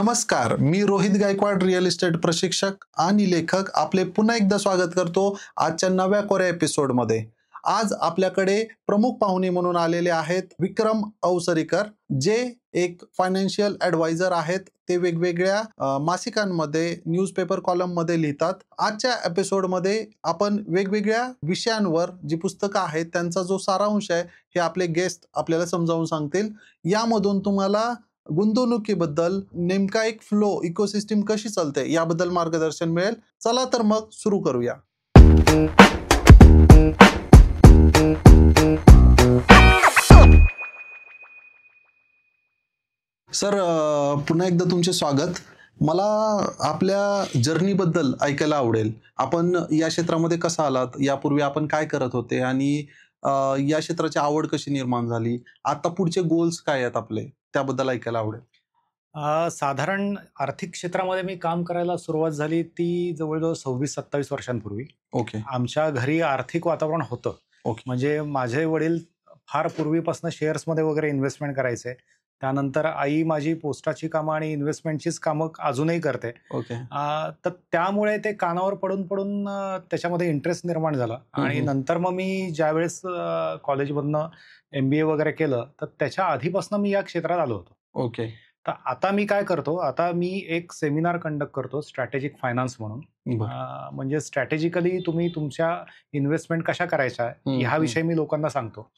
नमस्कार, मी Rohit Gaikwad, real estate प्रशिक्षक आणि लेखक आपले पुन्हा एकदा स्वागत करतो आजच्या नव्या कोऱ्या एपिसोडमध्ये. आज आपल्याकडे प्रमुख पाहुणे म्हणून आलेले आहेत विक्रम अवसरीकर, जे एक फायनान्शियल ॲडवायझर आहेत. ते वेगवेगळ्या मासिकांमध्ये, न्यूजपेपर कॉलममध्ये लिहितात. आजच्या एपिसोडमध्ये आपण वेगवेगळ्या विषयांवर जी पुस्तकं आहेत त्यांचा जो सारांश आहे हे आपले गेस्ट आपल्याला समजावून सांगतील. यामधून तुम्हाला गुंतवणुकीबद्दल नेमका एक फ्लो इकोसिस्टीम कशी चालते याबद्दल मार्गदर्शन मिळेल. चला तर मग सुरू करूया. सर, पुन्हा एकदा तुमचे स्वागत. मला आपल्या जर्नीबद्दल ऐकायला आवडेल. आपण या क्षेत्रामध्ये कसं आलात, यापूर्वी आपण काय करत होते आणि या क्षेत्राची आवड कशी निर्माण झाली, आता पुढचे गोल्स काय आहेत आपले, त्याबद्दल ऐकायला आवडेल. साधारण आर्थिक क्षेत्रामध्ये मी काम करायला सुरुवात झाली ती जवळजवळ 26-27 वर्षांपूर्वी. ओके. आमच्या घरी आर्थिक वातावरण होतं. ओके. म्हणजे माझे वडील फार पूर्वीपासून शेअर्समध्ये वगैरे इन्व्हेस्टमेंट करायचे. त्यानंतर आई माझी पोस्टाची कामं आणि इन्व्हेस्टमेंटचीच कामं अजूनही करते. ओके. तर त्यामुळे ते कानावर पडून पडून त्याच्यामध्ये इंटरेस्ट निर्माण झाला. आणि नंतर मग मी ज्यावेळेस कॉलेजमधनं MBA वगैरे केलं तर त्याच्या आधीपासून मी या क्षेत्रात आलो होतो. ओके. तर आता मी काय करतो, आता मी एक सेमिनार कंडक्ट करतो स्ट्रॅटेजिक फायनान्स म्हणून. म्हणजे स्ट्रॅटेजिकली तुम्ही तुमच्या इन्व्हेस्टमेंट कशा करायच्या ह्या विषयी मी लोकांना सांगतो.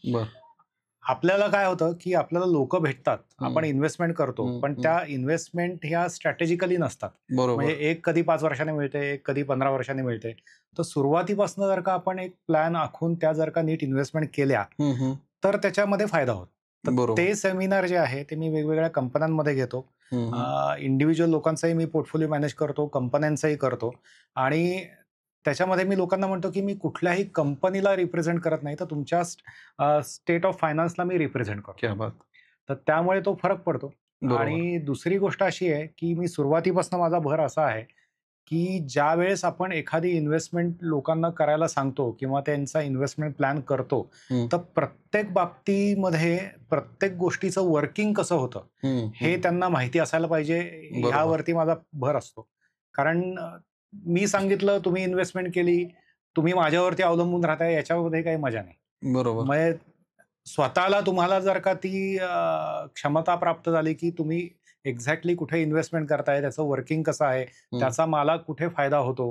आपल्याला काय होतं की आपल्याला लोक भेटतात, आपण इन्व्हेस्टमेंट करतो, पण त्या इन्व्हेस्टमेंट ह्या स्ट्रॅटेजिकली नसतात. म्हणजे एक कधी 5 वर्षांनी मिळते, एक कधी 15 वर्षांनी मिळते. तर सुरुवातीपासून जर का आपण एक प्लॅन आखून त्या जर का नीट इन्व्हेस्टमेंट केल्या तर त्याच्यामध्ये फायदा होतो. तर ते सेमिनार जे आहे ते मी वेगवेगळ्या कंपन्यांमध्ये घेतो. इंडिव्हिज्युअल लोकांचाही मी पोर्टफोलिओ मॅनेज करतो, कंपन्यांचाही करतो. आणि त्याच्यामध्ये मी लोकांना म्हणतो की मी कुठल्याही कंपनीला रिप्रेझेंट करत नाही, तर तुमच्या स्टेट ऑफ फायनान्सला मी रिप्रेझेंट करतो. तर त्यामुळे तो फरक पडतो. आणि दुसरी गोष्ट अशी आहे की मी सुरुवातीपासून माझा भर असा आहे की ज्या वेळेस आपण एखादी इन्व्हेस्टमेंट लोकांना करायला सांगतो किंवा त्यांचा इन्व्हेस्टमेंट प्लॅन करतो, तर प्रत्येक बाबतीमध्ये प्रत्येक गोष्टीचं वर्किंग कसं होतं हे त्यांना माहिती असायला पाहिजे. ह्यावरती माझा भर असतो. कारण मी सांगितलं, तुम्ही इन्व्हेस्टमेंट केली, तुम्ही माझ्यावरती अवलंबून राहताय, याच्यामध्ये काही मजा नाही. बरोबर. म्हणजे स्वतःला तुम्हाला जर का ती क्षमता प्राप्त झाली की तुम्ही एक्झॅक्टली कुठे इन्व्हेस्टमेंट करताय, त्याचं वर्किंग कसं आहे, त्याचा मला कुठे फायदा होतो,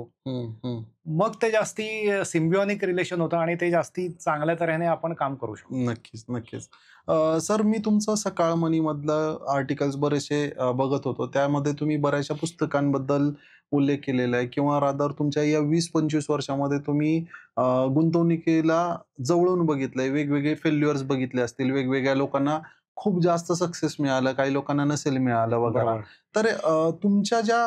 मग ते जास्ती सिम्बिओनिक रिलेशन होतं आणि ते जास्ती चांगल्या तऱ्हेने आपण काम करू शकतो. नक्कीच, नक्कीच. सर, मी तुमचं सकाळ मनीमधलं आर्टिकल्स बरेचसे बघत होतो. त्यामध्ये तुम्ही बऱ्याचशा पुस्तकांबद्दल उल्लेख केलेला आहे, किंवा रादर तुमच्या या 20-25 वर्षामध्ये तुम्ही गुंतवणुकीला जवळून बघितलंय. वेगवेगळे फेल्युअर्स बघितले असतील, वेगवेगळ्या लोकांना खूप जास्त सक्सेस मिळालं, काही लोकांना नसेल मिळालं वगैरे. तर तुमच्या ज्या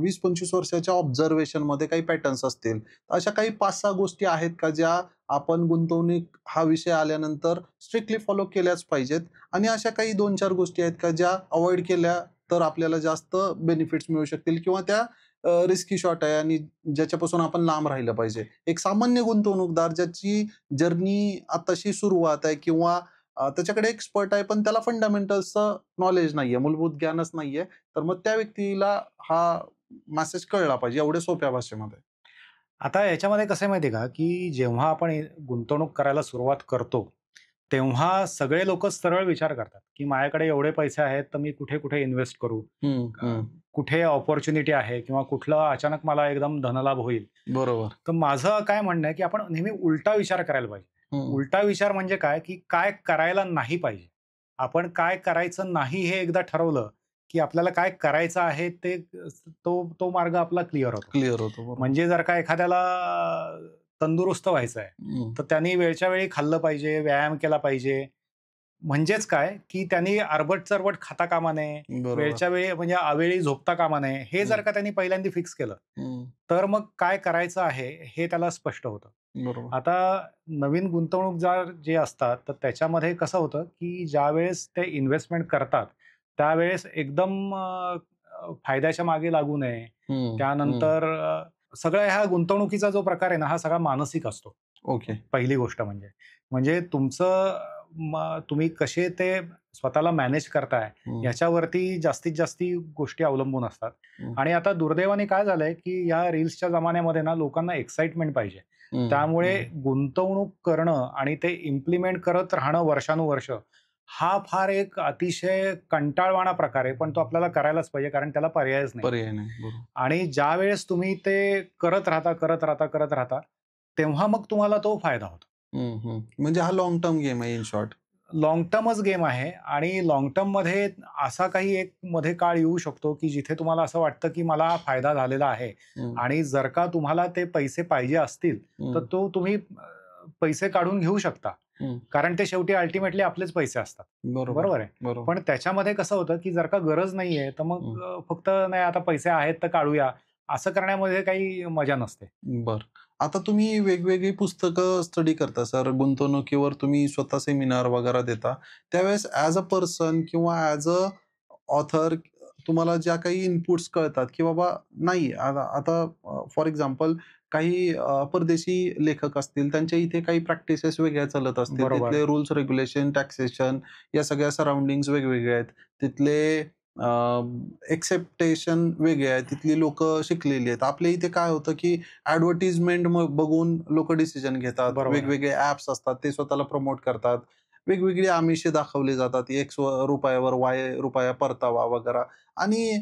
20-25 वर्षाच्या ऑब्झर्वेशनमध्ये काही पॅटर्न्स असतील, अशा काही 5-6 गोष्टी आहेत का ज्या आपण गुंतवणूक हा विषय आल्यानंतर स्ट्रिक्टली फॉलो केल्याच पाहिजेत, आणि अशा काही 2-4 गोष्टी आहेत का ज्या अवॉइड केल्या तर आपल्याला जास्त बेनिफिट्स मिळू शकतील, किंवा त्या रिस्की शॉट आहे आणि ज्याच्यापासून आपण लांब राहिलं पाहिजे? एक सामान्य गुंतवणूकदार ज्याची जर्नी आताशी सुरुवात आहे, किंवा त्याच्याकडे एक्सपर्ट आहे पण त्याला फंडामेंटल्सचं नॉलेज नाहीये, मूलभूत ज्ञानच नाहीये, तर मग त्या व्यक्तीला हा मेसेज कळला पाहिजे एवढ्या सोप्या भाषेमध्ये. आता याच्यामध्ये कसं आहे माहिती आहे का, की जेव्हा आपण गुंतवणूक करायला सुरुवात करतो तेव्हा सगळे लोक सरळ विचार करतात की माझ्याकडे एवढे पैसे आहेत तर मी कुठे कुठे इन्व्हेस्ट करू, कुठे ऑपॉर्च्युनिटी आहे, किंवा कुठलं अचानक मला एकदम धनलाभ होईल. बरोबर. तर माझं काय म्हणणं आहे की आपण नेहमी उलटा विचार करायला पाहिजे. उलटा विचार म्हणजे काय, की काय करायला नाही पाहिजे. आपण काय करायचं नाही हे एकदा ठरवलं की आपल्याला काय करायचं आहे ते तो मार्ग आपला क्लिअर होतो. म्हणजे जर का एखाद्याला तंदुरुस्त व्हायचं आहे तर त्यांनी वेळच्या वेळी खाल्लं पाहिजे, व्यायाम केला पाहिजे. म्हणजेच काय, की त्यांनी अरबट चरबट खाता कामा नये, वेळच्या वेळी म्हणजे अवेळी झोपता कामा नये. हे जर का त्यांनी पहिल्यांदा फिक्स केलं तर मग काय करायचं आहे हे त्याला स्पष्ट होतं. आता नवीन गुंतवणूकदार जे असतात तर त्याच्यामध्ये कसं होतं की ज्यावेळेस ते इन्व्हेस्टमेंट करतात त्यावेळेस एकदम फायद्याच्या मागे लागू नये. त्यानंतर सगळ्या ह्या गुंतवणुकीचा जो प्रकार आहे ना, हा सगळा मानसिक असतो. ओके. पहिली गोष्ट म्हणजे तुमचं तुम्ही कसे ते स्वतःला मॅनेज करताय याच्यावरती जास्तीत जास्त गोष्टी अवलंबून असतात. आणि आता दुर्दैवाने काय झालंय, की या रील्सच्या जमान्यामध्ये ना लोकांना एक्साइटमेंट पाहिजे. त्यामुळे गुंतवणूक करणं आणि ते इम्प्लिमेंट करत राहणं वर्षानुवर्ष, हा फार एक अतिशय कंटाळवाणा प्रकार आहे. पण तो आपल्याला करायलाच पाहिजे, कारण त्याला पर्यायच नाही. पर्याय नाही. बरोबर. आणि ज्यावेळेस तुम्ही ते करत राहता, तेव्हा मग तुम्हाला तो फायदा होतो. म्हणजे हा लाँग टर्म गेम आहे इन शॉर्ट. लाँग टर्मच गेम आहे आणि लाँग टर्ममध्ये असा काही एक मध्ये काळ येऊ शकतो, की जिथे तुम्हाला असं वाटतं, की मला फायदा झालेला आहे आणि जर का तुम्हाला ते पैसे पाहिजे असतील, तर तो तुम्ही पैसे काढून घेऊ शकता. कारण ते शेवटी अल्टिमेटली आपलेच पैसे असतात. बरोबर आहे. बरोबर. पण त्याच्यामध्ये कसं होतं, की जर का गरज नाहीये, तर मग फक्त नाही आता पैसे आहेत तर काढूया, असं करण्यामध्ये काही मजा नसते. बरं. आता तुम्ही वेगवेगळी पुस्तकं स्टडी करता सर, गुंतवणुकीवर तुम्ही स्वतः सेमिनार वगैरे देता. त्यावेळेस ॲज अ पर्सन किंवा ॲज अ ऑथर तुम्हाला ज्या काही इनपुट्स कळतात, की बाबा नाही आता आता फॉर एक्झाम्पल काही परदेशी लेखक असतील, त्यांच्या इथे काही प्रॅक्टिसेस वेगळ्या चालत असतील. बरोबर. तिथले रूल्स, रेग्युलेशन, टॅक्सेशन या सगळ्या सराउंडिंग्ज वेगवेगळे आहेत. तिथले एक्सेप्टेशन वेगळे आहे. तिथली लोकं शिकलेली आहेत. आपल्या इथे काय होतं, की ॲडव्हर्टाइजमेंट बघून लोकं डिसिजन घेतात. बरोबर आहे. वेगवेगळे ॲप्स असतात, ते स्वतःला प्रमोट करतात. वेगवेगळी आमिषे दाखवली जातात. X रुपयावर Y रुपया परतावा वगैरे आणि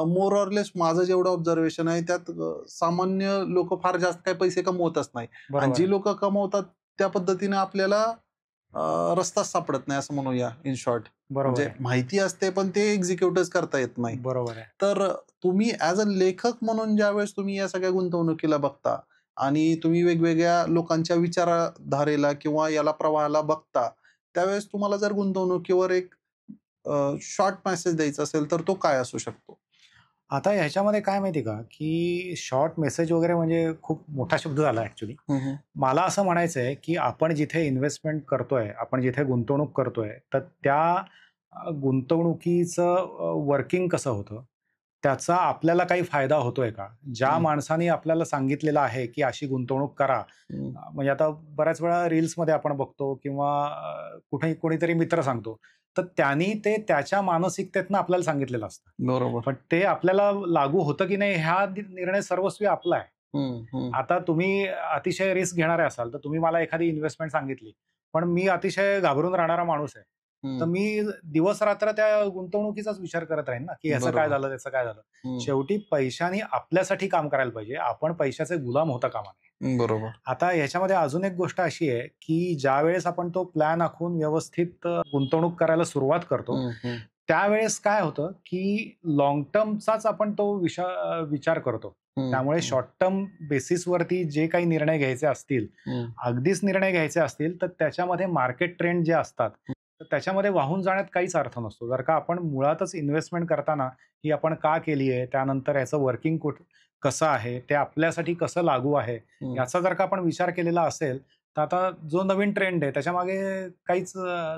मोर ऑर लेस माझं जेवढं ऑब्झर्वेशन आहे, त्यात सामान्य लोकं फार जास्त काही पैसे कमवतच नाही आणि बरोबर जी आहे. लोकं कमवतात त्या पद्धतीने आपल्याला रस्ताच सापडत नाही असं म्हणूया इन शॉर्ट. बरोबर म्हणजे आहे. माहिती असते, पण ते एक्झिक्युटच करता येत नाही. बरोबर आहे. तर तुम्ही ॲज अ लेखक म्हणून ज्यावेळेस तुम्ही या सगळ्या गुंतवणुकीला बघता आणि तुम्ही वेगवेगळ्या लोकांच्या विचारधारेला किंवा याला प्रवाहाला बघता, त्यावेळेस तुम्हाला जर गुंतवणुकीवर एक शॉर्ट मेसेज द्यायचा असेल, तर तो काय असू शकतो? आता ह्याच्यामध्ये काय माहिती आहे का, की शॉर्ट मेसेज वगैरे म्हणजे खूप मोठा शब्द झाला ॲक्चुअली. हं, हं. मला असं म्हणायचं आहे, की आपण जिथे इन्व्हेस्टमेंट करतोय, आपण जिथे गुंतवणूक करतोय, तर त्या गुंतवणुकीचं वर्किंग कसं होतं? त्याचा आपल्याला काही फायदा होतोय का? ज्या हं, माणसाने आपल्याला सांगितलेलं आहे, की अशी गुंतवणूक करा. हं. म्हणजे आता बऱ्याच वेळा रील्समध्ये आपण बघतो किंवा कुठेही कोणीतरी मित्र सांगतो. तर त्यांनी ते त्याच्या मानसिकतेतनं आपल्याला सांगितलेलं असतं. बरोबर. पण ते आपल्याला लागू होतं की नाही हा निर्णय सर्वस्वी आपला आहे. हं, हं, आता तुम्ही अतिशय रिस्क घेणारे असाल, तर तुम्ही मला एखादी इन्व्हेस्टमेंट सांगितली. पण मी अतिशय घाबरून राहणारा माणूस आहे. तर हं. मी दिवस-रात्र त्या गुंतवणुकीचाच विचार करत राहीन ना, की ह्याचं काय बरोबर. झालं, त्याचं काय झालं. हं, शेवटी पैशाने आपल्यासाठी काम करायला पाहिजे. आपण पैशाचे गुलाम होता कामा नये. बरोबर. आता ह्याच्यामध्ये अजून एक गोष्ट अशी आहे, की ज्यावेळेस आपण तो प्लॅन आखून व्यवस्थित गुंतवणूक करायला सुरुवात करतो, हं, हं, त्यावेळेस काय होतं, की लाँग टर्मचाच आपण तो विचार करतो. हं, त्यामुळे हं, शॉर्ट टर्म बेसिसवरती जे काही निर्णय घ्यायचे असतील, हं. अगदीच निर्णय घ्यायचे असतील, तर त्याच्यामध्ये मार्केट ट्रेंड जे असतात, तर त्याच्यामध्ये वाहून जाण्यात काहीच अर्थ नसतो. जर का आपण मुळातच इन्व्हेस्टमेंट करताना ही आपण का केली आहे, त्यानंतर याचं वर्किंग कसं आहे, ते आपल्यासाठी कसं लागू आहे, हं. याचा जर का आपण विचार केलेला असेल, तर आता जो नवीन ट्रेंड आहे त्याच्यामागे काहीच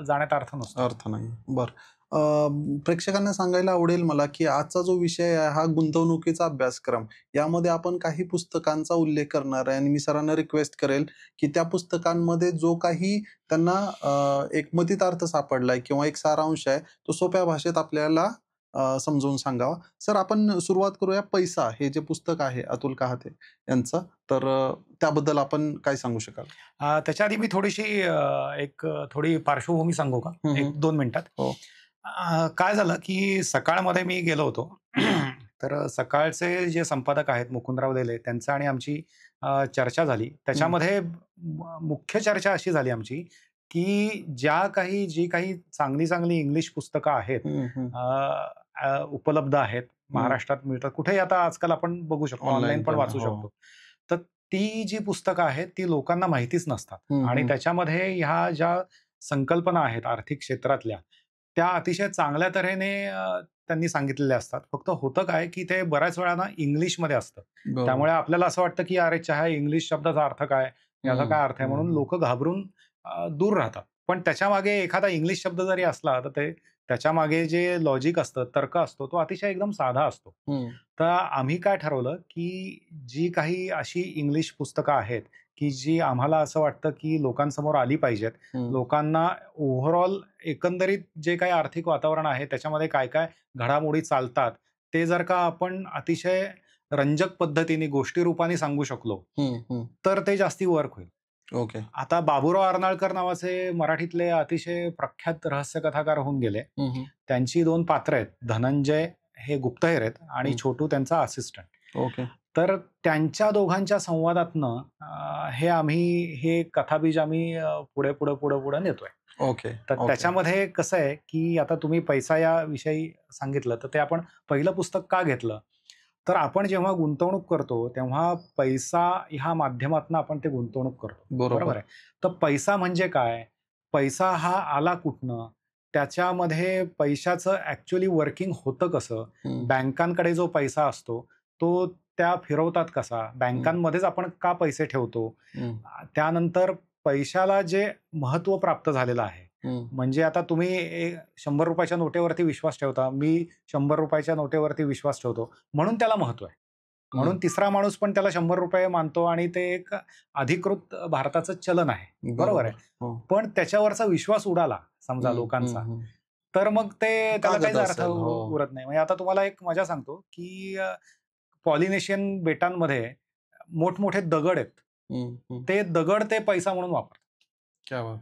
जाण्यात अर्थ नसतो. अर्थ नाही. बरं. प्रेक्षकांना सांगायला आवडेल मला, की आजचा जो विषय आहे हा गुंतवणुकीचा अभ्यासक्रम. यामध्ये आपण काही पुस्तकांचा उल्लेख करणार आहे आणि मी सरांना रिक्वेस्ट करेल, की त्या पुस्तकांमध्ये जो काही त्यांना एक मतितार्थ सापडलाय किंवा एक सारांश आहे, तो सोप्या भाषेत आपल्याला समजावून सांगावा. सर आपण सुरुवात करूया पैसा हे जे पुस्तक आहे अतुल कहाते यांचं. तर त्याबद्दल आपण काय सांगू शकाल? त्याच्या आधी मी थोडीशी थोडी पार्श्वभूमी सांगू का? हं, हं. 1-2 मिनिटात. हो. काय झालं, की सकाळमध्ये मी गेलो होतो. तर सकाळचे जे संपादक आहेत मुकुंदराव लेले त्यांचं आणि आमची चर्चा झाली. हं, त्याच्यामध्ये मुख्य चर्चा अशी झाली आमची, की जी काही चांगली-चांगली इंग्लिश पुस्तकं आहेत, हं, हं. अ, अ, उपलब्ध आहेत, हं. महाराष्ट्रात मिळतात. कुठेही आता आजकाल आपण बघू शकतो, ऑनलाईन ऑनलाईन पण पण. वाचू हो. शकतो. तर ती जी पुस्तकं आहेत, ती लोकांना माहितीच नसतात हं, आणि हं. त्याच्यामध्ये ह्या ज्या संकल्पना आहेत आर्थिक क्षेत्रातल्या, त्या अतिशय चांगल्या तऱ्हेने त्यांनी सांगितलेल्या असतात. फक्त होतं काय, की ते बऱ्याच वेळा ना इंग्लिशमध्ये असतं. बरोबर. त्यामुळे आपल्याला असं वाटतं, की "अरे, ह्या इंग्लिश शब्दाचा अर्थ काय? याचा हं, काय अर्थ आहे?" हं, म्हणून हं. लोकं घाबरून दूर राहतात. पण त्याच्यामागे एखादा इंग्लिश शब्द जरी असला, तर त्याच्यामागे जे लॉजिक असतं, तर्क असतो, तो अतिशय एकदम साधा असतो. हं, तर आम्ही काय ठरवलं, की जी काही अशी इंग्लिश पुस्तकं आहेत, की जी आम्हाला असं वाटतं की लोकांसमोर आली पाहिजेत. लोकांना ओव्हरऑल एकंदरीत जे काही आर्थिक वातावरण आहे त्याच्यामध्ये काय-काय घडामोडी चालतात, ते जर का आपण अतिशय रंजक पद्धतीने गोष्टी रूपाने सांगू शकलो, तर ते जास्ती वर्क होईल. ओके. आता बाबूराव अर्नाळकर नावाचे मराठीतले अतिशय प्रख्यात रहस्यकथाकार होऊन गेले. त्यांची 2 पात्र आहेत. धनंजय हे गुप्तहेर आहेत आणि छोटू त्यांचा असिस्टंट. ओके. तर त्यांच्या दोघांच्या संवादातनं हे कथाबीज आम्ही पुढे नेतोय. ओके. तर ओके. त्याच्यामध्ये कसं आहे, की आता तुम्ही पैसा याविषयी सांगितलं, तर ते आपण पहिलं पुस्तक का घेतलं? तर आपण जेव्हा गुंतवणूक करतो, तेव्हा पैसा ह्या माध्यमातनं आपण ते गुंतवणूक करतो. बरोबर बरोबर. आहे. तर पैसा म्हणजे काय? पैसा हा आला कुठनं? त्याच्यामध्ये पैशाचं ॲक्चुअली वर्किंग होतं कसं? बँकांकडे जो पैसा असतो, तो त्या फिरवतात कसा? बँकांमध्येच आपण का पैसे ठेवतो? त्यानंतर पैशाला जे महत्त्व प्राप्त झालेलं आहे. म्हणजे आता तुम्ही ₹100 च्या नोटेवरती विश्वास ठेवता. मी ₹100 च्या नोटेवरती विश्वास ठेवतो. म्हणून त्याला महत्त्व आहे. म्हणून तिसरा माणूस पण त्याला ₹100 मानतो आणि ते एक अधिकृत भारताचं चलन आहे. बरोबर आहे. हो. पण त्याच्यावरचा विश्वास उडाला समजा लोकांचा, तर मग ते त्याला कागद काहीच अर्थ असेल. हो. उरत नाही. म्हणजे आता तुम्हाला एक मजा सांगतो, की पॉलिनेशियन बेटांमध्ये मोठमोठे दगड आहेत. ते दगड ते पैसा म्हणून वापरतात. क्या बात!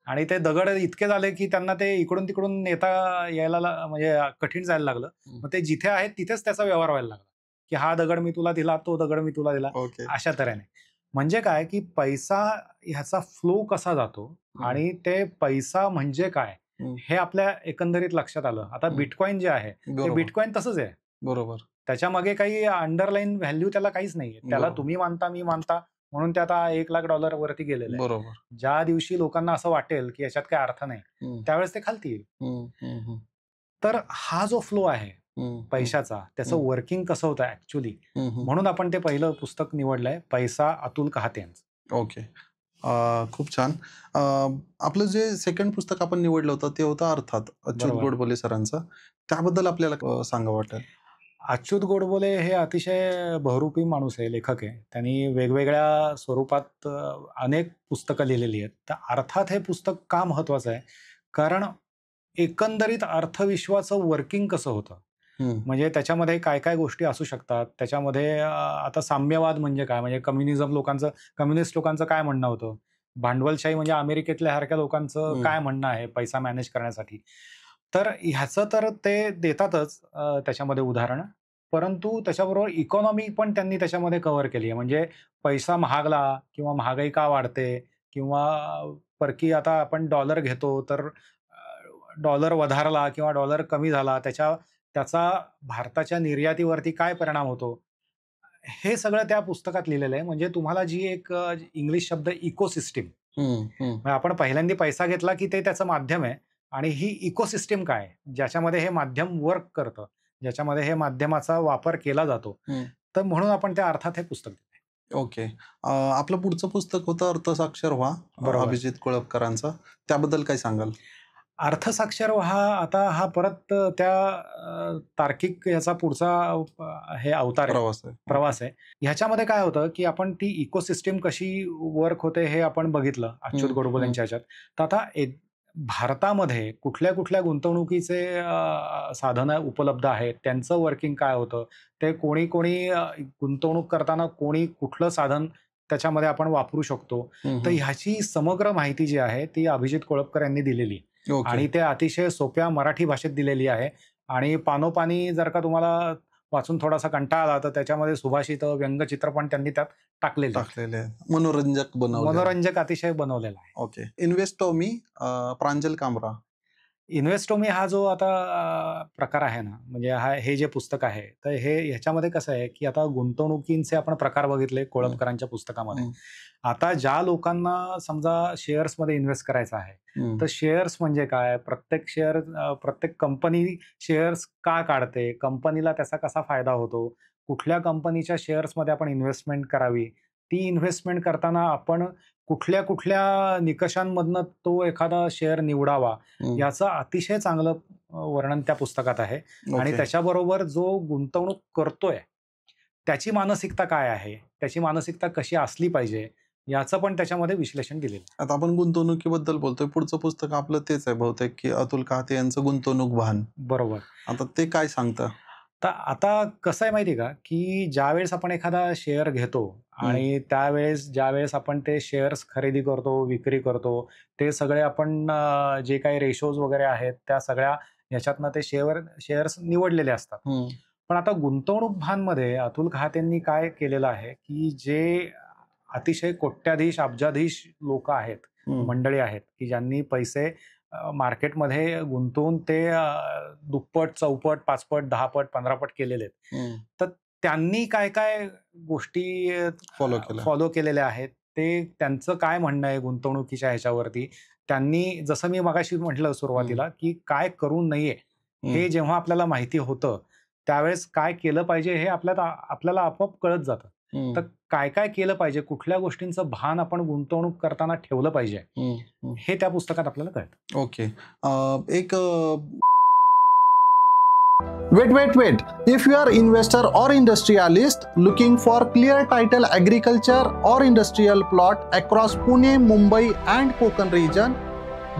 आणि ते दगड इतके झाले, की त्यांना ते इकडून-तिकडून नेता यायला म्हणजे कठीण जायला लागलं. मग ते जिथे आहेत तिथेच त्याचा व्यवहार व्हायला लागला, की हा दगड मी तुला दिला, तो दगड मी तुला दिला, ओके. अशा तऱ्हेने. म्हणजे काय, की पैसा ह्याचा फ्लो कसा जातो आणि ते पैसा म्हणजे काय, हे आपल्या एकंदरीत लक्षात आलं. आता बिटकॉइन जे आहे, ते बरोबर. बिटकॉइन तसंच आहे. बरोबर. त्याच्यामागे काही अंडरलाईन व्हॅल्यू त्याला काहीच नाहीये. त्याला बरोबर. तुम्ही मानता, मी मानता म्हणून ते आता $1,00,000 वरती गेलेलं आहे. बरोबर. ज्या दिवशी लोकांना असं वाटेल, की याच्यात काही अर्थ नाही, त्यावेळेस ते खालती येईल. तर हा जो फ्लो आहे पैशाचा, त्याचं वर्किंग कसं होतं ॲक्चुअली, म्हणून आपण ते पहिलं पुस्तक निवडलंय, पैसा अतुल कहाते यांचं. ओके. खूप छान. आपलं जे सेकंड पुस्तक आपण निवडलं होतं ते होतं अर्थात अच्युत बरोबर. गोडबोले सरांचं. त्याबद्दल आपल्याला सांगावं वाटेल. अच्युत गोडबोले हे अतिशय बहुरूपी माणूस आहे, लेखक आहे. त्यांनी वेगवेगळ्या स्वरूपात अनेक पुस्तकं लिहिलेली आहेत. तर अर्थात हे पुस्तक का महत्वाचं आहे? कारण एकंदरीत अर्थविश्वाचं वर्किंग कसं होतं? म्हणजे त्याच्यामध्ये काय-काय गोष्टी असू शकतात. त्याच्यामध्ये आता साम्यवाद म्हणजे काय? म्हणजे कम्युनिस्ट लोकांचं काय म्हणणं होतं? भांडवलशाही म्हणजे अमेरिकेतल्या सारख्या लोकांचं काय म्हणणं आहे पैसा मॅनेज करण्यासाठी? तर ह्याचं तर ते देतातच त्याच्यामध्ये उदाहरणं. परंतु त्याच्याबरोबर इकॉनॉमी पण त्यांनी त्याच्यामध्ये कव्हर केली आहे. म्हणजे पैसा महागला किंवा महागाई का वाढते किंवा परकी आता आपण डॉलर घेतो तर डॉलर वधारला किंवा डॉलर कमी झाला त्याचा भारताच्या निर्यातीवरती काय परिणाम होतो? हे सगळं त्या पुस्तकात लिहिलेलं आहे. म्हणजे तुम्हाला जी एक इंग्लिश शब्द इकोसिस्टम म्हणजे आपण पहिल्यांदा पैसा घेतला, की ते त्याचं माध्यम आहे आणि ही इकोसिस्टम काय आहे? ज्याच्यामध्ये हे माध्यम वर्क करतं, ज्याच्यामध्ये हे माध्यमाचा वापर केला जातो. तर म्हणून आपण त्या अर्थात हे पुस्तक लिहिलंय. ओके. आपलं पुढचं पुस्तक होतं अर्थसाक्षर व्हा, बरोबर. अभिजित कोळपकरांचं. त्याबद्दल काय सांगाल? अर्थसाक्षर आता हा परत त्या तार्किक याचा पुढचा हे अवतार आहे. प्रवास आहे. प्रवास आहे. ह्याच्यामध्ये काय होतं, की आपण ती इकोसिस्टम कशी वर्क होते हे आपण बघितलं अच्युत गोडबोले यांच्या ह्याच्यात. तर आता भारतामध्ये कुठल्या-कुठल्या गुंतवणुकीचे साधनं उपलब्ध आहेत, त्यांचं वर्किंग काय होतं, ते कोणी गुंतवणूक करताना कुठलं साधन त्याच्यामध्ये आपण वापरू शकतो. तर ह्याची समग्र माहिती जी आहे ती अभिजित कोळपकर यांनी दिलेली आहे. ओके. आणि ते अतिशय सोप्या मराठी भाषेत दिलेली आहे आणि पानोपानी जर का तुम्हाला वाचून थोडासा कंटाळा आला, तर त्याच्यामध्ये सुभाषितं, व्यंगचित्र पण त्यांनी त्यात टाकलेले आहेत. टाकलेले आहेत. मनोरंजक बनवले. मनोरंजक अतिशय बनवलेला आहे. ओके. इन्व्हेस्टोमी प्रांजल कामरा. इन्व्हेस्टोमी हा जो आता प्रकार आहे ना, म्हणजे हे जे पुस्तक आहे, तर ह्याच्यामध्ये कसं आहे, की आता गुंतवणुकींचे आपण प्रकार बघितले कोळंबकरांच्या पुस्तकामध्ये. आता ज्या लोकांना समजा शेअर्समध्ये इन्व्हेस्ट करायचं आहे, तर शेअर्स म्हणजे काय? प्रत्येक कंपनी शेअर्स का काढते? कंपनीला त्याचा कसा फायदा होतो? कुठल्या कंपनीच्या शेअर्समध्ये आपण इन्व्हेस्टमेंट करावी? ती इन्व्हेस्टमेंट करताना आपण कुठल्या निकषांमधनं तो एखादा शेअर निवडावा, याचं अतिशय चांगलं वर्णन त्या पुस्तकात आहे. आणि ओके. त्याच्याबरोबर जो गुंतवणूक करतोय, त्याची मानसिकता काय आहे? त्याची मानसिकता कशी असली पाहिजे? याचं पण त्याच्यामध्ये विश्लेषण दिलेलं आहे. आता आपण गुंतवणुकीबद्दल बोलतोय. पुढचं पुस्तक आपलं तेच आहे बहुतेक, की अतुल काहते यांचं गुंतवणूक भान. बरोबर. आता ते काय सांगतं? तर आता कसं आहे माहिती आहे का, की ज्यावेळेस आपण एखादा शेअर घेतो हं, आणि त्यावेळेस ज्यावेळेस आपण ते शेअर्स खरेदी करतो, विक्री करतो, ते सगळे आपण जे काही रेशोज वगैरे आहेत, त्या सगळ्या ह्याच्यातनं ते शेअर्स निवडलेले असतात. हं, पण आता गुंतवणूक भानमध्ये अतुल खहातेंनी काय केलेलं आहे, की जे अतिशय कोट्याधीश, अब्जाधीश लोकं आहेत, हं, मंडळी आहेत, की ज्यांनी पैसे मार्केटमध्ये गुंतवून ते दुप्पट, चौपट, पाचपट, 10 पट, 15 पट केलेले आहेत. हं. तर त्यांनी काय-काय गोष्टी फॉलो केलं. फॉलो केलेल्या आहेत, ते त्यांचं काय म्हणणं आहे गुंतवणुकीच्या ह्याच्यावरती. त्यांनी जसं मी मगाशी म्हटलं हं, सुरुवातीला, की काय करू नये, हं, हे जेव्हा आपल्याला माहिती होतं, त्यावेळेस काय केलं पाहिजे हे आपल्याला आपल्याला आपोआप कळत जातं. हं, तर काय-काय केलं पाहिजे, कुठल्या गोष्टींचं भान आपण गुंतवणूक करताना ठेवलं पाहिजे, हं, हं. हे त्या पुस्तकात आपल्याला कळतं. ओके. एक Wait, wait, wait. If you are investor or industrialist looking for clear title agriculture or industrial plot across Pune, Mumbai and Konkan region,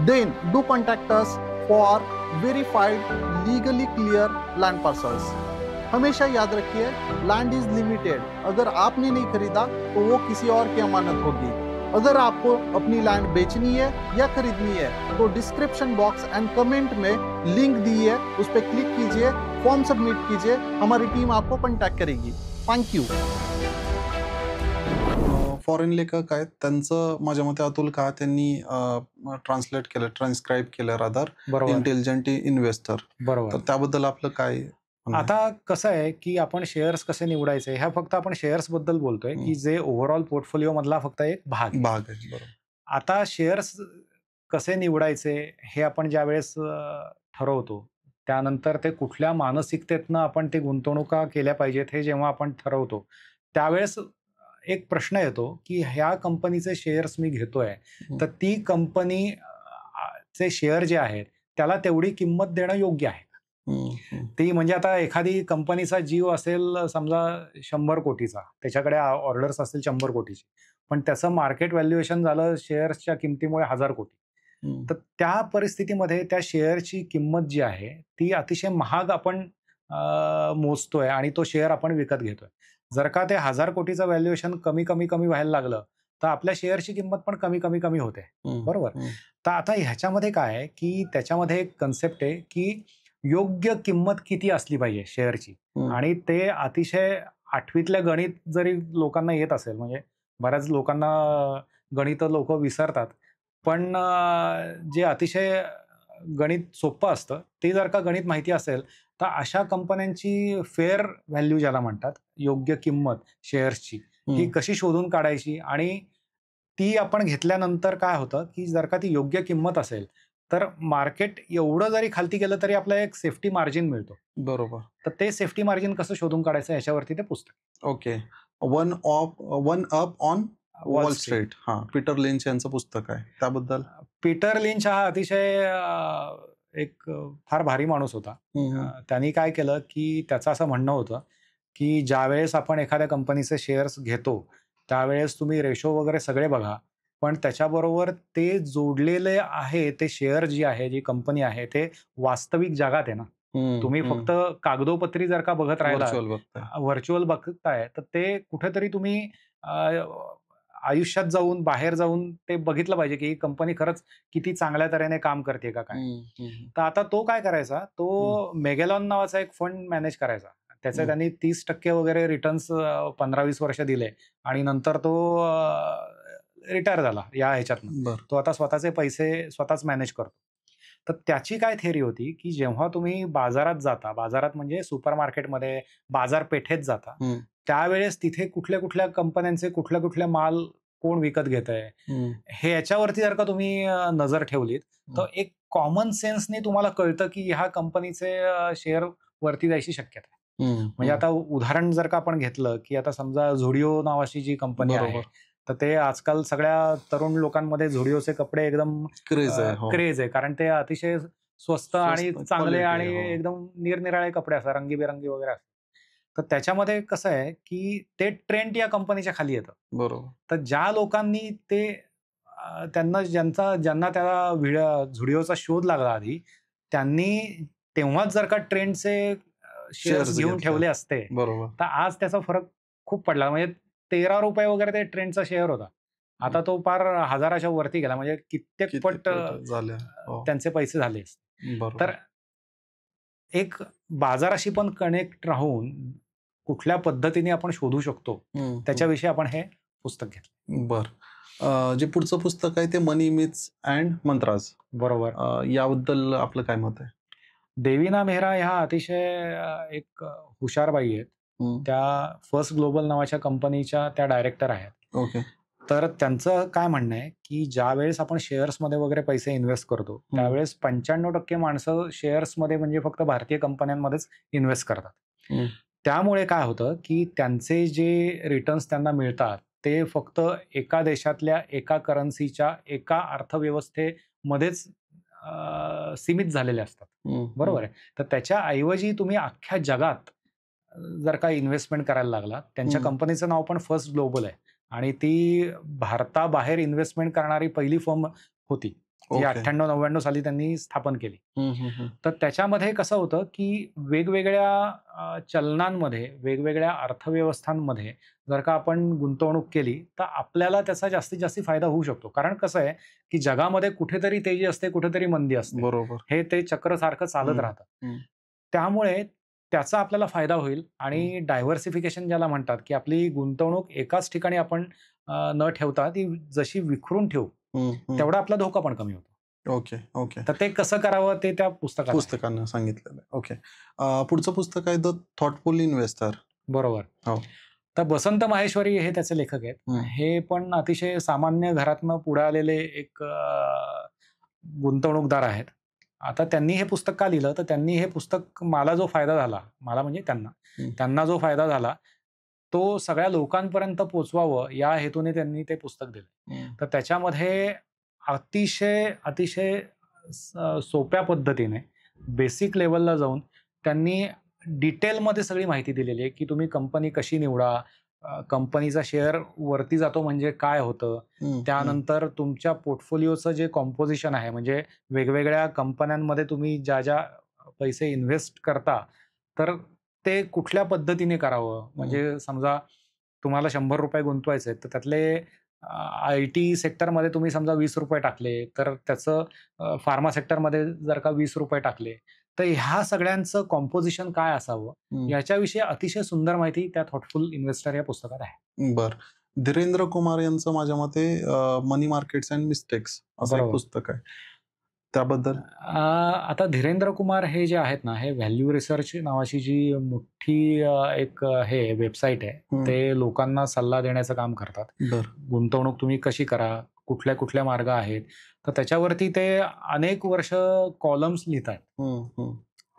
then do contact us for verified legally clear land parcels. हमेशा याद रखिए, land is limited. अगर आपने नहीं खरीदा तो वो किसी और की अमानत होगी. अगर आपको अपनी लैंड बेचनी है या खरीदनी है तो डिस्क्रिप्शन बॉक्स एंड कमेंट में लिंक दी है, उस पर क्लिक कीजिए, फॉर्म सबमिट कीजिए, हमारी टीम आपको कॉन्टैक्ट करेगी. Thank you. फॉरेन लेखक आहेत. त्यांचं माझ्या मते अतुल काहतेंनी ट्रान्सलेट केलं, ट्रान्स्क्राईब केलं रादर, बरोबर, इंटेलिजंट इन्व्हेस्टर. तर बरोबर. त्याबद्दल आपलं काय म्हणणं आहे? आता कसं आहे, की आपण शेअर्स कसे निवडायचे, ह्या फक्त आपण शेअर्सबद्दल बोलतोय, की जे ओव्हरऑल पोर्टफोलिओमधला फक्त एक भाग आहे. भाग आहे. बरोबर. आता शेअर्स कसे निवडायचे हे आपण ज्यावेळेस ठरवतो, त्यानंतर ते कुठल्या मानसिकतेतनं आपण ते गुंतवणुका केल्या पाहिजेत हे जेव्हा आपण ठरवतो, त्यावेळेस एक प्रश्न येतो, की ह्या कंपनीचे शेअर्स मी घेतोय, हं, तर ती कंपनी चे शेअर जे आहेत, त्याला तेवढी किंमत देणं योग्य आहे. हं, हं, ती म्हणजे आता एखादी कंपनीचा जीव असेल समजा 100 कोटीचा, त्याच्याकडे ऑर्डर्स असतील 100 कोटीची. पण त्याचं मार्केट व्हॅल्युएशन झालं शेअर्सच्या किमतीमुळे 1000 कोटी. हं, तर त्या परिस्थितीमध्ये त्या शेअरची किंमत जी आहे, ती अतिशय महाग आपण मोजतोय आणि तो शेअर आपण विकत घेतोय. जर का ते 1000 कोटीचं व्हॅल्युएशन कमी व्हायला लागलं, तर आपल्या शेअरची किंमत पण कमी होते. हं, बरोबर? हं, तर आता ह्याच्यामध्ये काय आहे, की त्याच्यामध्ये एक कन्सेप्ट आहे, की योग्य किंमत किती असली पाहिजे शेअरची हं, आणि ते अतिशय 8वीतल्या गणित जरी लोकांना येत असेल, म्हणजे बऱ्याच लोकांना गणितं लोकं विसरतात. पण जे अतिशय गणित सोपं असतं, ते जर का गणित माहिती असेल, तर अशा कंपन्यांची फेअर व्हॅल्यू ज्याला म्हणतात, योग्य किंमत शेअर्सची, ही हं. कशी शोधून काढायची आणि ती आपण घेतल्यानंतर काय होतं, की जर का ती योग्य किंमत असेल, तर मार्केट एवढं जरी खालती गेलं तरी आपल्याला एक सेफ्टी मार्जिन मिळतो. बरोबर. तर ते सेफ्टी मार्जिन कसं शोधून काढायचं याच्यावरती ते पुस्तक okay. One up on wall wall street. Street. हां, पीटर लिंच यांचं पुस्तक आहे. त्याबद्दल? पीटर लिंच हा अतिशय एक फार भारी माणूस होता. हं, हं, त्यांनी काय केलं, की त्याचं असं म्हणणं होतं, की ज्यावेळेस आपण एखाद्या कंपनीचे शेअर्स घेतो, त्यावेळेस तुम्ही रेशो वगैरे सगळे बघा. पण त्याच्याबरोबर ते जोडलेले आहे, ते शेअर जी आहे, जी कंपनी आहे, ते वास्तविक जगात आहे ना. हं, तुम्ही हं. फक्त कागदोपत्री जर का बघत राहिलात, व्हर्चुअल बघताय. व्हर्चुअल बघताय, तर ते कुठेतरी तुम्ही आयुष्यात जाऊन, बाहेर जाऊन ते बघितलं पाहिजे, की ही कंपनी खरंच किती चांगल्या तऱ्हेने काम करते का काय? हं, हं, तर आता तो काय करायचा, हं, तो मेगॅलॉन नावाचा एक फंड मॅनेज करायचा. त्याचे हं. त्यांनी 30% वगैरे रिटर्न्स 15-20 वर्ष दिले आणि नंतर तो रिटायर झाला या ह्याच्यातनं. बरं. तो आता स्वतःचे पैसे स्वतःच मॅनेज करतो. तर त्याची काय थिअरी होती, की जेव्हा तुम्ही बाजारात जाता, बाजारात म्हणजे सुपर मार्केटमध्ये, बाजारपेठेत जाता, हं, त्यावेळेस तिथे कुठल्या-कुठल्या कंपन्यांचे कुठले-कुठले माल कोण विकत घेतंय, हं, हे याच्यावरती जर का तुम्ही नजर ठेवलीत, हं, तर एक कॉमन सेन्सनी तुम्हाला कळतं, की ह्या कंपनीचे शेअर वरती जायची शक्यता आहे. हं, म्हणजे हं. आता उदाहरण जर का आपण घेतलं, की आता समजा Zudio नावाची जी कंपनी आहे, बरोबर. तर ते आजकाल सगळ्या तरुण लोकांमध्ये Zudioचे कपडे एकदम क्रेझ आहे. हो. क्रेझ आहे. कारण ते अतिशय स्वस्त आणि स्वस्त चांगले क्वालिटी आणि आहे. हो. एकदम निरनिराळे कपडे असतात, रंगीबेरंगी वगैरे असतात. तर त्याच्यामध्ये कसं आहे की ते ट्रेंड या कंपनीच्या खाली येतं. बरोबर. तर ज्या लोकांनी ते त्यांना ज्यांना त्या झुडिओचा शोध लागला आधी, त्यांनी तेव्हाच जर का ट्रेंडचे शेअर्स शेअर्स घेऊन घेतले. ठेवले असते, बरोबर. तर आज त्याचा फरक खूप पडला. म्हणजे ₹13 वगैरे ते ट्रेंडचा शेअर होता. आता तो पार 1000च्या वरती गेला. म्हणजे कित्येक किती पट पट झाल्या. हो. त्यांचे पैसे झाले असते. बरोबर. तर एक बाजाराशी पण कनेक्ट राहून कुठल्या पद्धतीने आपण शोधू शकतो, त्याच्याविषयी आपण हे पुस्तक घेतलं. बरं. जे पुढचं पुस्तक आहे ते मनी मिथ्स अँड मंत्राज. बरोबर. याबद्दल आपलं काय मत आहे? देवीना मेहरा ह्या अतिशय एक हुशार बाई आहेत. त्या फर्स्ट ग्लोबल नावाच्या कंपनीच्या त्या डायरेक्टर आहेत. ओके. तर त्यांचं काय म्हणणं आहे, की ज्यावेळेस आपण शेअर्समध्ये वगैरे पैसे इन्व्हेस्ट करतो, त्यावेळेस 95% माणसं शेअर्समध्ये म्हणजे फक्त भारतीय कंपन्यांमध्येच इन्व्हेस्ट करतात. त्यामुळे काय होतं, की त्यांचे जे रिटर्न्स त्यांना मिळतात, ते फक्त एका देशातल्या एका करन्सीच्या एका अर्थव्यवस्थेमध्येच सीमित झालेले असतात. बरोबर आहे. तर त्याच्या ऐवजी तुम्ही अख्ख्या जगात जर का इन्व्हेस्टमेंट करायला लागला, त्यांच्या कंपनीचं नाव पण फर्स्ट ग्लोबल आहे आणि ती भारताबाहेर इन्व्हेस्टमेंट करणारी पहिली फर्म होती. ती 98-99 साली त्यांनी स्थापन केली. तर त्याच्यामध्ये कसं होतं, की वेगवेगळ्या चलनांमध्ये, वेगवेगळ्या अर्थव्यवस्थांमध्ये जर का आपण गुंतवणूक केली, तर आपल्याला त्याचा जास्तीत जास्त फायदा होऊ शकतो. कारण कसं आहे, की जगामध्ये कुठेतरी तेजी असते, कुठेतरी मंदी असते. बरोबर. हे ते चक्र सारखं चालत राहतं. त्यामुळे त्याचा आपल्याला फायदा होईल आणि डायव्हर्सिफिकेशन ज्याला म्हणतात, की आपली गुंतवणूक एकाच ठिकाणी आपण न ठेवता ती जशी विखरून ठेवू, तेवढा आपला धोका पण कमी होतो. Okay, okay. तर ते कसं करावं ते त्या पुस्तकानं सांगितलेलं आहे. ओके. पुढचं पुस्तक आहे द थॉटफुल इन्व्हेस्टर. बरोबर. हो. तर बसंत माहेश्वरी हे त्याचे लेखक आहेत. हे पण अतिशय सामान्य घरातनं पुढे आलेले एक गुंतवणूकदार आहेत. आता त्यांनी हे पुस्तक का लिहिलं, तर त्यांनी हे पुस्तक मला जो फायदा झाला, मला म्हणजे त्यांना जो फायदा झाला, तो सगळ्या लोकांपर्यंत पोहोचवावं या हेतूने त्यांनी ते पुस्तक दिलं. तर त्याच्यामध्ये अतिशय सोप्या पद्धतीने बेसिक लेवलला जाऊन त्यांनी डिटेलमध्ये सगळी माहिती दिलेली आहे, की तुम्ही कंपनी कशी निवडा, कंपनीचा शेअर वरती जातो म्हणजे काय होतं, त्यानंतर तुमच्या पोर्टफोलिओचं जे कॉम्पोजिशन आहे, म्हणजे वेगवेगळ्या कंपन्यांमध्ये तुम्ही ज्या पैसे इन्व्हेस्ट करता, तर ते कुठल्या पद्धतीने करावं. म्हणजे समजा तुम्हाला ₹100 गुंतवायचे आहेत, तर त्यातले IT सेक्टरमध्ये तुम्ही समजा ₹20 टाकले, तर त्याचं फार्मा सेक्टरमध्ये जर का ₹20 टाकले, तर ह्या सगळ्यांचं कॉम्पोजिशन काय असावं, याच्याविषयी अतिशय सुंदर माहिती त्या थॉटफुल इन्व्हेस्टर या पुस्तकात आहे. बरं. धीरेंद्र कुमार यांचं माझ्या मते मनी मार्केट्स अँड मिस्टेक्स असं एक पुस्तक आहे. त्याबद्दल? आता धीरेंद्र कुमार हे जे आहेत ना, हे व्हॅल्यू रिसर्च नावाची जी मोठी एक हे वेबसाईट आहे, ते लोकांना सल्ला देण्याचं काम करतात. गुंतवणूक तुम्ही कशी करा, कुठल्या मार्ग आहेत, तर त्याच्यावरती ते अनेक वर्ष कॉलम्स लिहितात.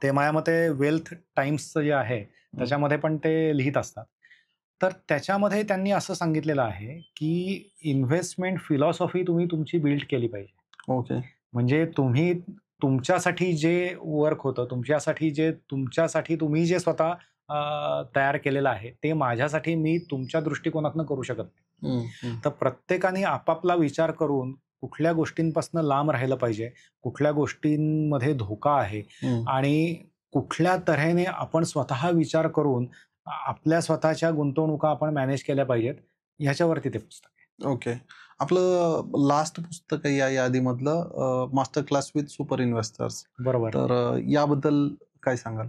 ते माझ्या मते वेल्थ टाइम्सचं जे आहे, त्याच्यामध्ये पण ते लिहित असतात. तर त्याच्यामध्ये त्यांनी असं सांगितलेलं आहे, की इन्व्हेस्टमेंट फिलॉसॉफी तुम्ही तुमची बिल्ड केली पाहिजे. ओके. म्हणजे तुम्ही तुमच्यासाठी जे वर्क होतं, तुमच्यासाठी तुम्ही जे स्वतः तयार केलेलं आहे, ते माझ्यासाठी मी तुमच्या दृष्टिकोनातनं करू शकत नाही. तर प्रत्येकाने आपापला विचार करून कुठल्या गोष्टींपासून लांब राहिलं पाहिजे, कुठल्या गोष्टींमध्ये धोका आहे आणि कुठल्या तऱ्हेने आपण स्वतः विचार करून आपल्या स्वतःच्या गुंतवणुका आपण मॅनेज केल्या पाहिजेत, ह्याच्यावरती ते पुस्तक आहे. ओके. आपलं लास्ट पुस्तक आहे या यादीमधलं master class with super investors. बरोबर. तर याबद्दल काय सांगाल?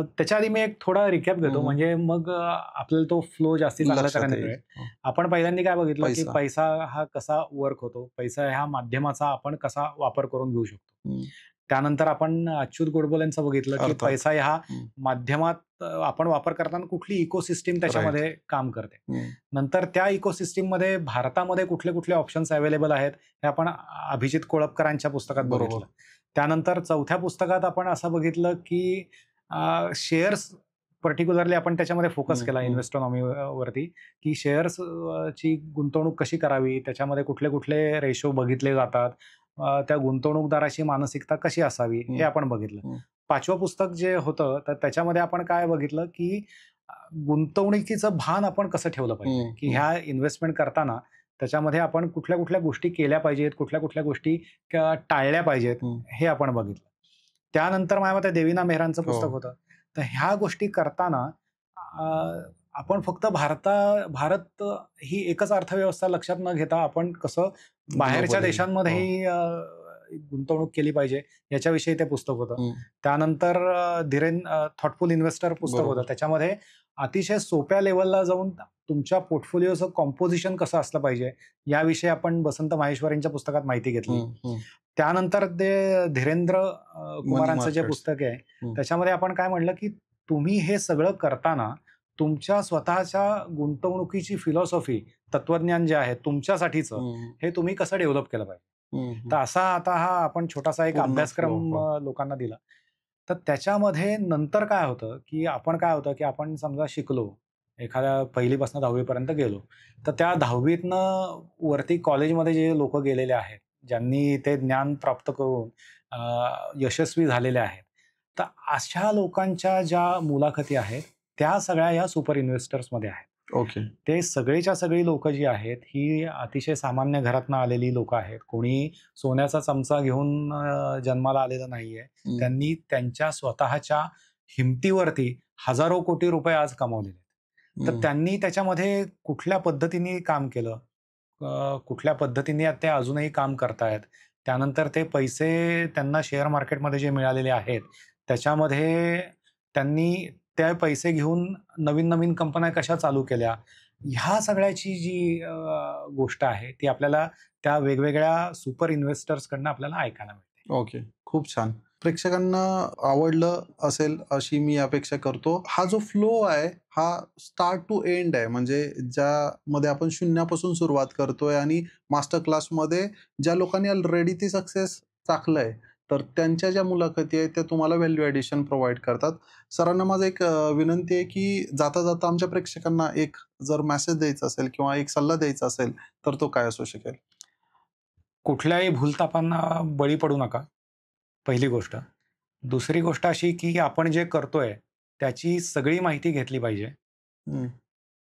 त्याच्या आधी मी एक थोडा रिकॅप घेतो, म्हणजे मग आपल्याला तो फ्लो जास्ती चांगल्या तऱ्हेने कळेल. आपण पहिल्यांदा काय बघितलं, की पैसा हा कसा वर्क होतो, पैसा ह्या माध्यमाचा आपण कसा वापर करून घेऊ शकतो. त्यानंतर आपण अच्युत गोडबोले यांचं बघितलं, की पैसा ह्या माध्यमात आपण वापर करताना कुठली इकोसिस्टीम त्याच्यामध्ये काम करते. नंतर त्या इकोसिस्टीम मध्ये भारतामध्ये कुठले ऑप्शन्स अवेलेबल आहेत हे आपण अभिजित कोळपकरांच्या पुस्तकात बघितलं. त्यानंतर चौथ्या पुस्तकात आपण असं बघितलं, की शेअर्स पर्टिक्युलरली आपण त्याच्यामध्ये फोकस केला इन्व्हेस्टॉनॉमीवरती, की शेअर्स ची गुंतवणूक कशी करावी, त्याच्यामध्ये कुठले रेशो बघितले जातात, त्या गुंतवणूकदाराची मानसिकता कशी असावी हे आपण बघितलं. पाचवं पुस्तक जे होतं, तर त्याच्यामध्ये आपण काय बघितलं, की गुंतवणुकीचं भान आपण कसं ठेवलं पाहिजे, की ह्या इन्व्हेस्टमेंट करताना त्याच्यामध्ये आपण कुठल्या कुठल्या गोष्टी केल्या पाहिजेत, कुठल्या कुठल्या गोष्टी टाळल्या पाहिजेत, हे आपण बघितलं. त्यानंतर माझ्या मते देवीना मेहरांचं पुस्तक होतं. तर ह्या गोष्टी करताना आपण फक्त भारत ही एकच अर्थव्यवस्था लक्षात न घेता आपण कसं बाहेरच्या देशांमध्येही गुंतवणूक केली पाहिजे याच्याविषयी ते पुस्तक होतं. त्यानंतर थॉटफुल इन्व्हेस्टर पुस्तक होतं. त्याच्यामध्ये अतिशय सोप्या लेवलला जाऊन तुमच्या पोर्टफोलिओचं कॉम्पोजिशन कसं असलं पाहिजे याविषयी आपण बसंत माहेश्वरींच्या पुस्तकात माहिती घेतली. त्यानंतर ते धीरेंद्र कुमारांचं जे पुस्तक आहे त्याच्यामध्ये आपण काय म्हणलं की तुम्ही हे सगळं करताना तुमच्या स्वतःच्या गुंतवणुकीची फिलॉसॉफी, तत्वज्ञान जे आहे तुमच्यासाठीचं, हे तुम्ही कसं डेव्हलप केलं पाहिजे. तर असा आता हा आपण छोटासा एक अभ्यासक्रम लोकांना दिला. तर त्याच्यामध्ये नंतर काय होतं की आपण समजा शिकलो, एखाद्या 1ली पासून 10वी पर्यंत गेलो, तर त्या 10वीतनं वरती कॉलेजमध्ये जे लोक गेलेले आहेत, ज्यांनी ते ज्ञान प्राप्त करून यशस्वी झालेले आहेत, तर अशा लोकांच्या ज्या मुलाखती आहेत त्या सगळ्या या सुपर इन्व्हेस्टर्समध्ये आहेत. ओके. ते सगळीच्या सगळी लोक जी आहेत ही अतिशय सामान्य घरातनं आलेली लोक आहेत. कोणी सोन्याचा चमचा घेऊन जन्माला आलेलं नाहीये. त्यांनी त्यांच्या स्वतःच्या हिमतीवरती हजारो कोटी रुपये आज कमावलेले आहेत. तर त्यांनी त्याच्यामध्ये कुठल्या पद्धतीने काम केलं, कुठल्या पद्धतीने ते अजूनही काम करतायत, त्यानंतर ते पैसे त्यांना शेअर मार्केटमध्ये जे मिळालेले आहेत त्याच्यामध्ये त्यांनी ते पैसे घेऊन नवीन नवीन कंपन्या कशा चालू केल्या, ह्या सगळ्याची जी गोष्ट आहे ती आपल्याला त्या वेगवेगळ्या सुपर इन्व्हेस्टर्सकडनं आपल्याला ऐकायला मिळते. ओके, खूप छान. प्रेक्षकांना आवडलं असेल अशी मी अपेक्षा करतो. हा जो फ्लो आहे हा स्टार्ट टू एंड आहे, म्हणजे ज्यामध्ये आपण शून्यापासून सुरुवात करतोय आणि मास्टर क्लासमध्ये ज्या लोकांनी ऑलरेडी ती सक्सेस चाखलंय तर त्यांच्या ज्या मुलाखती आहेत त्या तुम्हाला व्हॅल्यू ॲडिशन प्रोव्हाइड करतात. सरांना माझं एक विनंती आहे की जाता जाता आमच्या प्रेक्षकांना एक जर मेसेज द्यायचा असेल किंवा एक सल्ला द्यायचा असेल तर तो काय असू शकेल? कुठल्याही भूलतापांना बळी पडू नका, पहिली गोष्ट. दुसरी गोष्ट अशी की आपण जे करतोय त्याची सगळी माहिती घेतली पाहिजे.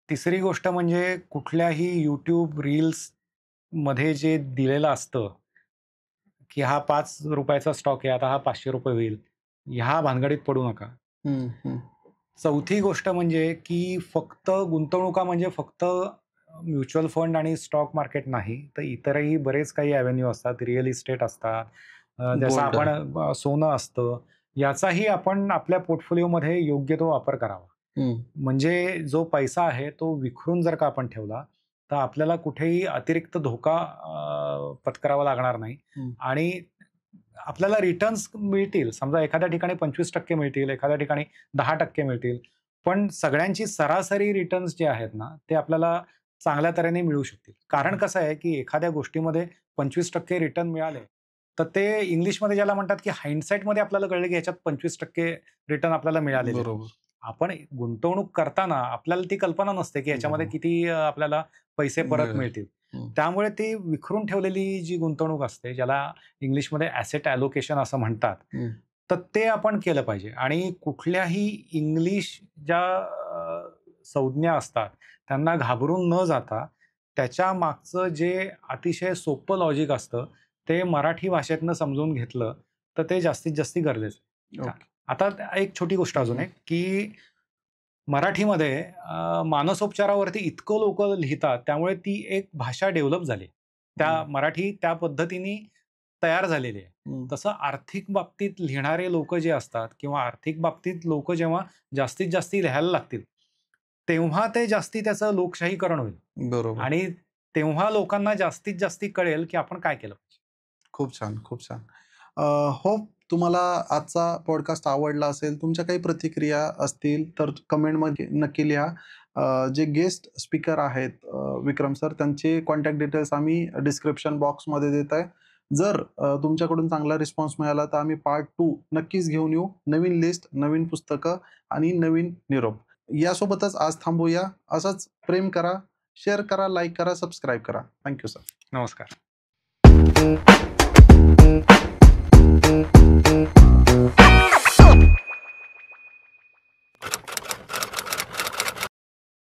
तिसरी गोष्ट म्हणजे कुठल्याही यूट्यूब रील्स मध्ये जे दिलेलं असतं की हा 5 रुपयाचा स्टॉक आहे, आता हा 500 रुपये होईल, ह्या भानगडीत पडू नका. चौथी गोष्ट म्हणजे की फक्त गुंतवणुका म्हणजे फक्त म्युच्युअल फंड आणि स्टॉक मार्केट नाही, तर इतरही बरेच काही ॲव्हेन्यू असतात, रिअल इस्टेट असतात, जसं आपण सोनं असतं, याचाही आपण आपल्या पोर्टफोलिओमध्ये योग्य तो वापर करावा. म्हणजे जो पैसा आहे तो विखरून जर का आपण ठेवला तर आपल्याला कुठेही अतिरिक्त धोका पत्करावा लागणार नाही आणि आपल्याला रिटर्न्स मिळतील. समजा एखाद्या ठिकाणी 25% मिळतील, एखाद्या ठिकाणी 10% मिळतील, पण सगळ्यांची सरासरी रिटर्न्स जे आहेत ना ते आपल्याला चांगल्या तऱ्हेने मिळू शकतील. कारण कसं आहे की एखाद्या गोष्टीमध्ये 25% रिटर्न मिळाले तर ते इंग्लिशमध्ये ज्याला म्हणतात की हाइंडसाइटमध्ये आपल्याला कळलं की ह्याच्यात 25% रिटर्न आपल्याला मिळाले. आपण गुंतवणूक करताना आपल्याला ती कल्पना नसते की याच्यामध्ये किती आपल्याला पैसे परत मिळतील. त्यामुळे ती विखरून ठेवलेली जी गुंतवणूक असते, ज्याला इंग्लिशमध्ये ॲसेट ॲलोकेशन असं म्हणतात, तर ते आपण केलं पाहिजे. आणि कुठल्याही इंग्लिश ज्या संज्ञा असतात त्यांना घाबरून न जाता त्याच्या मागचं जे अतिशय सोपं लॉजिक असतं ते मराठी भाषेतनं समजून घेतलं तर ते जास्तीत जास्त गरजेचं. आता एक छोटी गोष्ट अजून आहे की मराठीमध्ये मानसोपचारावरती इतकं लोक लिहितात, त्यामुळे ती एक भाषा डेव्हलप झाली, त्या मराठी त्या पद्धतीने तयार झालेली आहे. तसं आर्थिक बाबतीत लिहिणारे लोक जे असतात किंवा आर्थिक बाबतीत लोक जेव्हा जास्तीत जास्त लिहायला लागतील तेव्हा ते जास्ती त्याचं लोकशाहीकरण होईल. बरोबर. आणि तेव्हा लोकांना जास्तीत जास्त कळेल की आपण काय केलं पाहिजे. खूप छान, खूप छान. होप तुम्हाला आजचा पॉडकास्ट आवडला असेल. तुमच्या काही प्रतिक्रिया असतील तर कमेंटमध्ये नक्की लिहा. जे गेस्ट स्पीकर आहेत विक्रम सर, त्यांचे कॉन्टॅक्ट डिटेल्स आम्ही डिस्क्रिप्शन बॉक्समध्ये देत आहे. जर तुमच्याकडून चांगला रिस्पॉन्स मिळाला तर आम्ही पार्ट 2 नक्कीच घेऊन येऊ. नवीन लिस्ट, नवीन पुस्तकं आणि नवीन निरोप. यासोबतच आज थांबूया. असंच प्रेम करा, शेअर करा, लाईक करा, सबस्क्राईब करा. Thank you sir. नमस्कार.